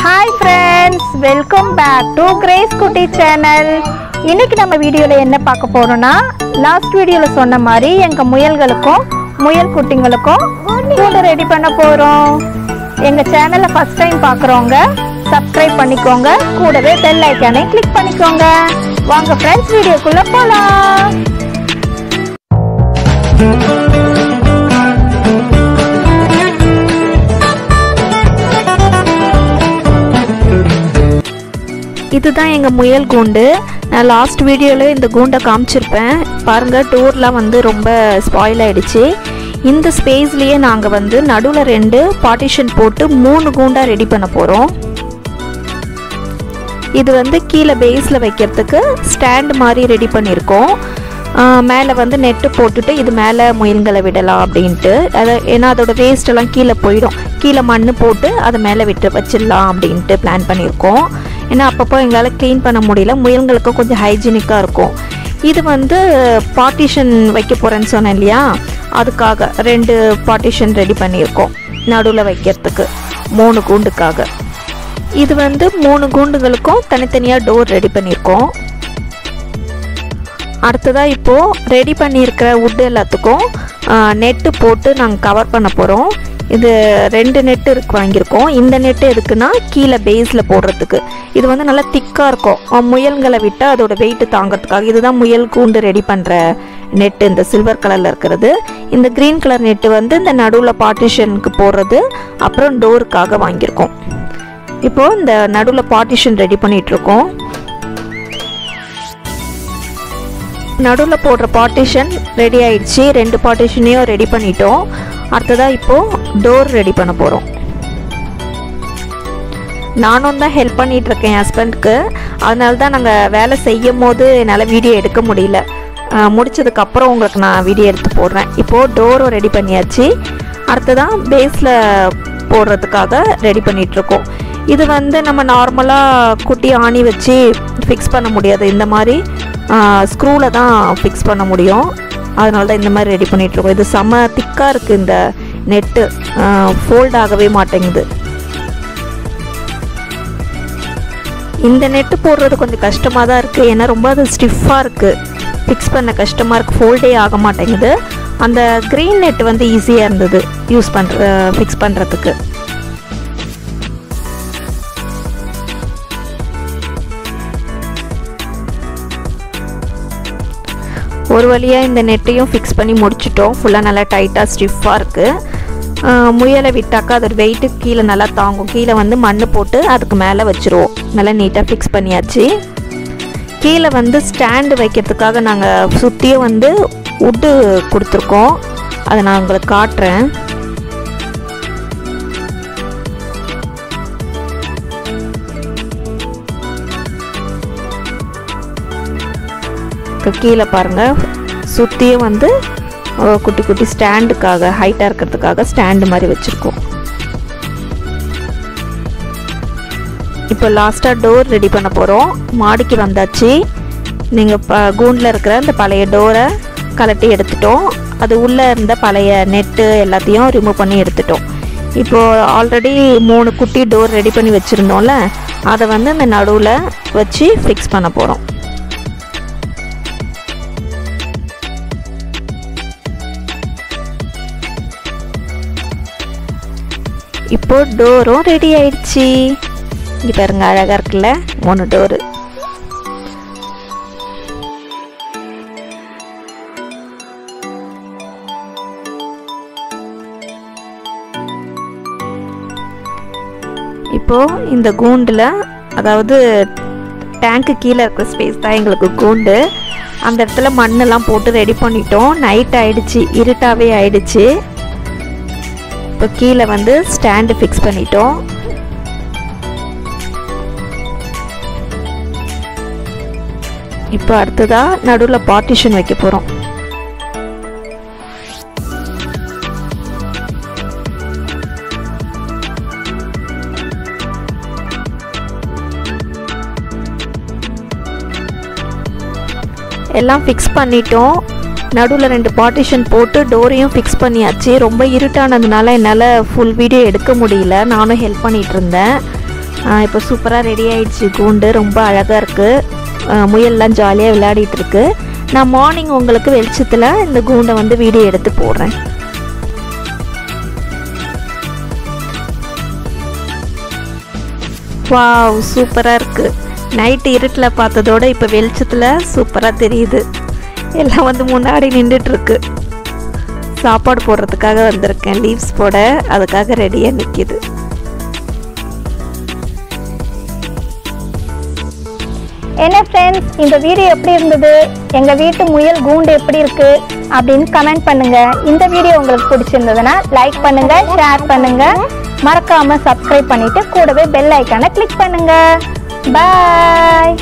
Hi friends, welcome back to gracekuttychannel. இன்னைக்கு நம்ம வீடியோல என்ன பார்க்க போறோம்னா லாஸ்ட் வீடியோல சொன்ன மாதிரி எங்க முயல்களுக்கும் முயல் குட்டிங்களுக்கும் கூண்டு ரெடி பண்ண போறோம். எங்க சேனலை ஃபர்ஸ்ட் டைம் பார்க்கறவங்க சப்ஸ்கிரைப் பண்ணிக்கோங்க, கூடவே பெல் ஐகானை கிளிக் பண்ணிக்கோங்க. வாங்க ஃப்ரெண்ட்ஸ் வீடியோக்குள்ள போலாம். இதுதான் எங்கள் முயல் கூண்டு. நான் லாஸ்ட் வீடியோவில் இந்த கூண்டை காமிச்சிருப்பேன் பாருங்கள். டோர்லாம் வந்து ரொம்ப ஸ்பாயில் ஆகிடுச்சு. இந்த ஸ்பேஸ்லேயே நாங்கள் வந்து நடுவில் 2 பார்ட்டிஷன் போட்டு 3 கூண்டாக ரெடி பண்ண போகிறோம். இது வந்து கீழே பேஸில் வைக்கிறதுக்கு ஸ்டாண்ட் மாதிரி ரெடி பண்ணியிருக்கோம். மேலே வந்து நெட்டு போட்டுட்டு இது மேலே முயல்களை விடலாம் அப்படின்ட்டு. ஏன்னா அதோட வேஸ்ட்டெல்லாம் கீழே போயிடும், கீழே மண் போட்டு அதை மேலே வச்சிடலாம் அப்படின்ட்டு பிளான் பண்ணியிருக்கோம். ஏன்னா அப்பப்போ எங்களால் க்ளீன் பண்ண முடியல, முயல்களுக்கும் கொஞ்சம் ஹைஜீனிக்காக இருக்கும். இது வந்து பார்ட்டிஷன் வைக்க போகிறேன்னு சொன்னேன் இல்லையா, அதுக்காக 2 பார்ட்டிஷன் ரெடி பண்ணியிருக்கோம் நடுவில் வைக்கிறதுக்கு 3 கூண்டுக்காக. இது வந்து 3 கூண்டுகளுக்கும் தனித்தனியாக டோர் ரெடி பண்ணியிருக்கோம். அடுத்ததாக இப்போது ரெடி பண்ணியிருக்கிற வுட்டு எல்லாத்துக்கும் நெட்டு போட்டு நாங்கள் கவர் பண்ண போகிறோம். இது 2 நெட்டு வாங்கியிருக்கோம். இந்த நெட்டு எதுக்குன்னா கீழே பேஸில் போடுறதுக்கு. இது வந்து நல்லா திக்காக இருக்கும், முயல்களை விட்டால் அதோட வெயிட்டு தாங்கிறதுக்காக. இதுதான் முயல் கூண்டு ரெடி பண்ணுற நெட்டு, இந்த சில்வர் கலரில் இருக்கிறது. இந்த க்ரீன் கலர் நெட்டு வந்து இந்த நடுவில் பார்ட்டிஷனுக்கு போடுறது, அப்புறம் டோருக்காக வாங்கியிருக்கோம். இப்போது இந்த நடுவில் பார்ட்டிஷன் ரெடி பண்ணிகிட்ருக்கோம். நடுவில் போடுற பார்ட்டிஷன் ரெடி ஆயிடுச்சு. 2 பார்ட்டிஷனையும் ரெடி பண்ணிட்டோம். அடுத்ததாக இப்போது டோர் ரெடி பண்ண போகிறோம். நானும் தான் ஹெல்ப் பண்ணிகிட்ருக்கேன் என் ஹஸ்பண்டுக்கு. அதனால தான் நாங்கள் வேலை செய்யும் போது என்னால் வீடியோ எடுக்க முடியல. முடித்ததுக்கப்புறம் உங்களுக்கு நான் வீடியோ எடுத்து போடுறேன். இப்போது டோரும் ரெடி பண்ணியாச்சு. அடுத்ததான் பேஸில் போடுறதுக்காக ரெடி பண்ணிகிட்ருக்கோம். இது வந்து நம்ம நார்மலாக குட்டி ஆணி வச்சு ஃபிக்ஸ் பண்ண முடியாது, இந்த மாதிரி ஸ்க்ரூவில் தான் ஃபிக்ஸ் பண்ண முடியும். அதனால தான் இந்த மாதிரி ரெடி பண்ணிகிட்ருக்கோம். இது செம்ம திக்காக இருக்குது, இந்த நெட்டு ஃபோல்ட் ஆகவே மாட்டேங்குது. இந்த நெட்டு போடுறது கொஞ்சம் கஷ்டமாக தான் இருக்குது, ஏன்னா ரொம்ப அது ஸ்டிஃபாக இருக்குது, ஃபிக்ஸ் பண்ண கஷ்டமாக இருக்குது, ஃபோல்டே ஆக மாட்டேங்குது. அந்த க்ரீன் நெட்டு வந்து ஈஸியாக இருந்தது ஃபிக்ஸ் பண்ணுறதுக்கு. ஒரு வழியாக இந்த நெட்டையும் ஃபிக்ஸ் பண்ணி முடிச்சிட்டோம். ஃபுல்லாக நல்லா டைட்டாக ஸ்டிஃபாக இருக்குது. முயலை விட்டாக்கா அதோட வெயிட்டு கீழே நல்லா தாங்கும். கீழே வந்து மண் போட்டு அதுக்கு மேலே வச்சுருவோம். நல்லா நீட்டாக ஃபிக்ஸ் பண்ணியாச்சு. கீழே வந்து ஸ்டாண்டு வைக்கிறதுக்காக நாங்கள் சுற்றியும் வந்து வுட்டு கொடுத்துருக்கோம். அதை நான் உங்களுக்கு காட்டுறேன். கீழே பாருங்கள், சுற்றியும் வந்து குட்டி குட்டி ஸ்டாண்டுக்காக, ஹைட்டாக இருக்கிறதுக்காக ஸ்டாண்டு மாதிரி வச்சுருக்கோம். இப்போ லாஸ்ட்டாக டோர் ரெடி பண்ண போகிறோம். மாடிக்கு வந்தாச்சு. நீங்கள் கூண்டில் இருக்கிற இந்த பழைய டோரை கலட்டி எடுத்துட்டோம். அது உள்ளே இருந்த பழைய நெட்டு எல்லாத்தையும் ரிமூவ் பண்ணி எடுத்துட்டோம். இப்போது ஆல்ரெடி 3 குட்டி டோர் ரெடி பண்ணி வச்சுருந்தோம்ல, அதை வந்து இந்த நடுவில் வச்சு ஃபிக்ஸ் பண்ண போகிறோம். இப்போ டோரும் ரெடி ஆயிடுச்சு. இங்கே பாருங்க, அழகாக இருக்குல்ல 3 டோரு. இப்போது இந்த கூண்டில், அதாவது டேங்க்கு கீழே இருக்கிற ஸ்பேஸ் தான் எங்களுக்கு கூண்டு. அந்த இடத்துல மண்ணெல்லாம் போட்டு ரெடி பண்ணிட்டோம். நைட் ஆயிடுச்சு, இருட்டாகவே ஆயிடுச்சு. இப்போ கீழே வந்து ஸ்டாண்டு ஃபிக்ஸ் பண்ணிட்டோம். இப்போ அடுத்ததாக நடுவில் பார்ட்டிஷன் வைக்க போகிறோம். எல்லாம் ஃபிக்ஸ் பண்ணிட்டோம். நடுவில் 2 பார்ட்டிஷன் போட்டு டோரையும் ஃபிக்ஸ் பண்ணியாச்சு. ரொம்ப இருட்டானதுனால என்னால் ஃபுல் வீடியோ எடுக்க முடியல, நானும் ஹெல்ப் பண்ணிகிட்டு இருந்தேன். இப்போ சூப்பராக ரெடி ஆயிடுச்சு கூண்டு. ரொம்ப அழகாக இருக்குது. முயல்லாம் ஜாலியாக விளையாடிட்டு இருக்கு. நான் மார்னிங் உங்களுக்கு வெளிச்சத்தில் இந்த கூண்டை வந்து வீடியோ எடுத்து போடுறேன். வாவ், சூப்பராக இருக்குது. நைட்டு இருட்டில் பார்த்ததோட இப்போ வெளிச்சத்தில் சூப்பராக தெரியுது. எல்லாம் வந்து முன்னாடி நின்றுட்டுருக்கு. சாப்பாடு போடுறதுக்காக வந்திருக்கேன், லீவ்ஸ் போட. அதுக்காக ரெடியாக நிற்கிது. என்ன ஃப்ரெண்ட்ஸ், இந்த வீடியோ எப்படி இருந்தது, எங்கள் வீட்டு முயல் கூண்டு எப்படி இருக்குது அப்படின்னு கமெண்ட் பண்ணுங்கள். இந்த வீடியோ உங்களுக்கு பிடிச்சிருந்ததுன்னா லைக் பண்ணுங்கள், ஷேர் பண்ணுங்கள், மறக்காமல் சப்ஸ்கிரைப் பண்ணிவிட்டு கூடவே பெல் ஐக்கானை கிளிக் பண்ணுங்கள். பாய்.